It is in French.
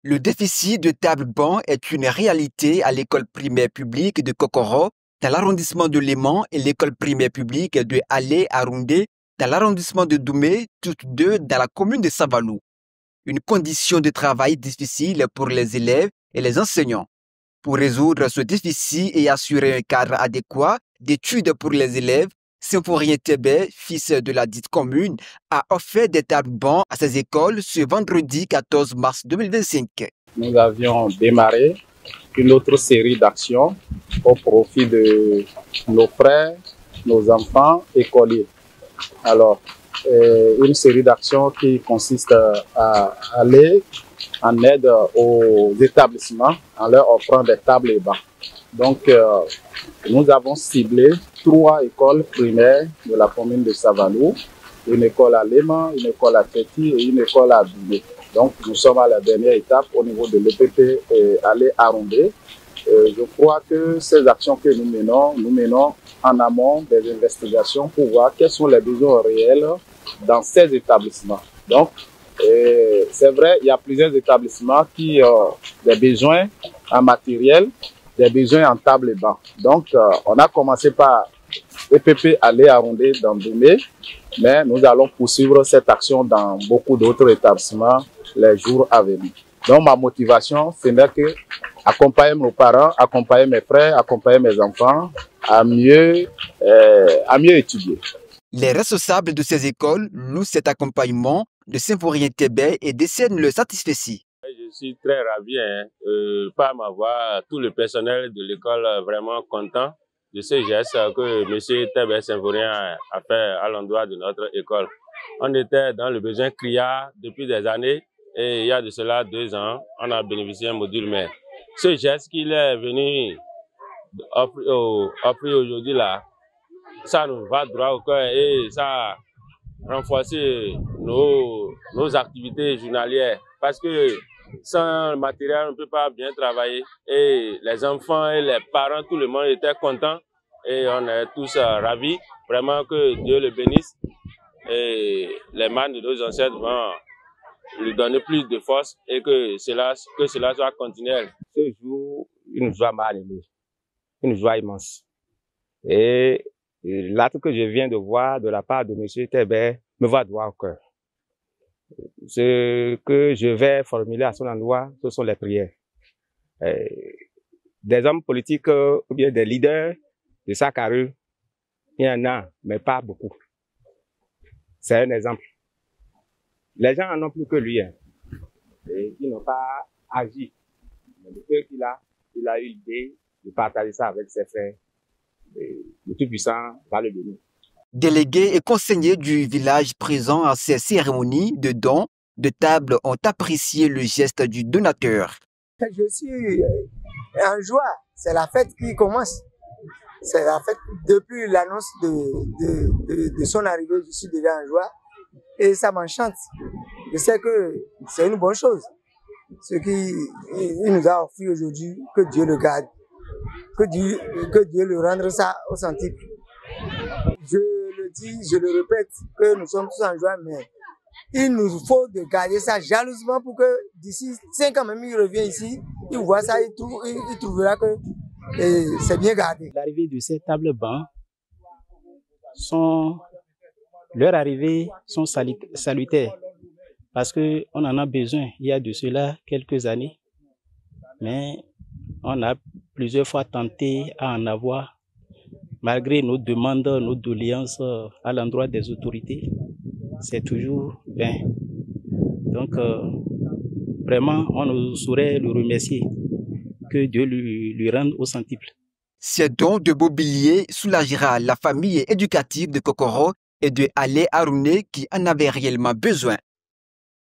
Le déficit de tables-bancs est une réalité à l'école primaire publique de Kokoro, dans l'arrondissement de Léman, et l'école primaire publique de Alé Aroundé, dans l'arrondissement de Doumé, toutes deux dans la commune de Savalou. Une condition de travail difficile pour les élèves et les enseignants. Pour résoudre ce déficit et assurer un cadre adéquat d'études pour les élèves, Symphorien Tébé, fils de la dite commune, a offert des tables-bancs à ses écoles ce vendredi 14 mars 2025. Nous avions démarré une autre série d'actions au profit de nos frères, nos enfants écoliers. Alors, une série d'actions qui consiste à aller en aide aux établissements en leur offrant des tables et bancs. Donc, nous avons ciblé 3 écoles primaires de la commune de Savalou, une école à Léman, une école à Téti et une école à Doumé. Donc, nous sommes à la dernière étape au niveau de l'EPP Alé Aroundé. Je crois que ces actions que nous menons en amont des investigations pour voir quels sont les besoins réels dans ces établissements. Donc, c'est vrai, il y a plusieurs établissements qui ont des besoins en matériel, des besoins en table et bancs. Donc, on a commencé par EPP Alé Aroundé dans Doumé, mais nous allons poursuivre cette action dans beaucoup d'autres établissements les jours à venir. Donc, ma motivation, ce n'est que accompagner nos parents, accompagner mes frères, accompagner mes enfants à mieux étudier. Les responsables de ces écoles louent cet accompagnement de Symphorien Tébé et décernent le satisfecit. Je suis très ravi par m'avoir tout le personnel de l'école vraiment content de ce geste que M. Tébé Symphorien a fait à l'endroit de notre école. On était dans le besoin criard depuis des années et il y a de cela 2 ans, on a bénéficié d'un module mais ce geste qu'il est venu offrir aujourd'hui là, ça nous va droit au cœur et ça a renforcé nos activités journalières parce que sans le matériel, on ne peut pas bien travailler. Et les enfants et les parents, tout le monde était content. Et on est tous ravis. Vraiment que Dieu le bénisse. Et les mains de nos ancêtres vont lui donner plus de force et que cela soit continuel. Ce jour, une joie m'a animé. Une joie immense. Et l'acte que je viens de voir de la part de M. Tébé me va droit au cœur. Ce que je vais formuler à son endroit, ce sont les prières. Des hommes politiques ou bien des leaders de Sakaru, il y en a, mais pas beaucoup. C'est un exemple. Les gens n'en ont plus que lui. Et ils n'ont pas agi. Mais le peu qu'il a, il a eu l'idée de partager ça avec ses frères. Le Tout-Puissant va le donner. Délégués et conseillers du village présents à ces cérémonies de dons de table ont apprécié le geste du donateur. Je suis en joie, c'est la fête qui commence. C'est la fête depuis l'annonce de son arrivée, je suis déjà en joie et ça m'enchante. Je sais que c'est une bonne chose. Ce qu'il nous a offert aujourd'hui, que Dieu le garde, que Dieu le rende ça au centuple. Je le dis, je le répète, que nous sommes tous en joie, mais il nous faut de garder ça jalousement pour que d'ici 5 ans même il revient ici, il voit ça, il trouvera que c'est bien gardé. L'arrivée de ces tables bancs, leur arrivée sont salutaires parce qu'on en a besoin. Il y a de cela quelques années, mais on a plusieurs fois tenté à en avoir. Malgré nos demandes, nos doléances à l'endroit des autorités, c'est toujours vain. Donc, vraiment, on ne saurait le remercier. Que Dieu lui rende au centuple. Ces dons de mobilier soulagera la famille éducative de Kokoro et de Alé Aroundé qui en avait réellement besoin.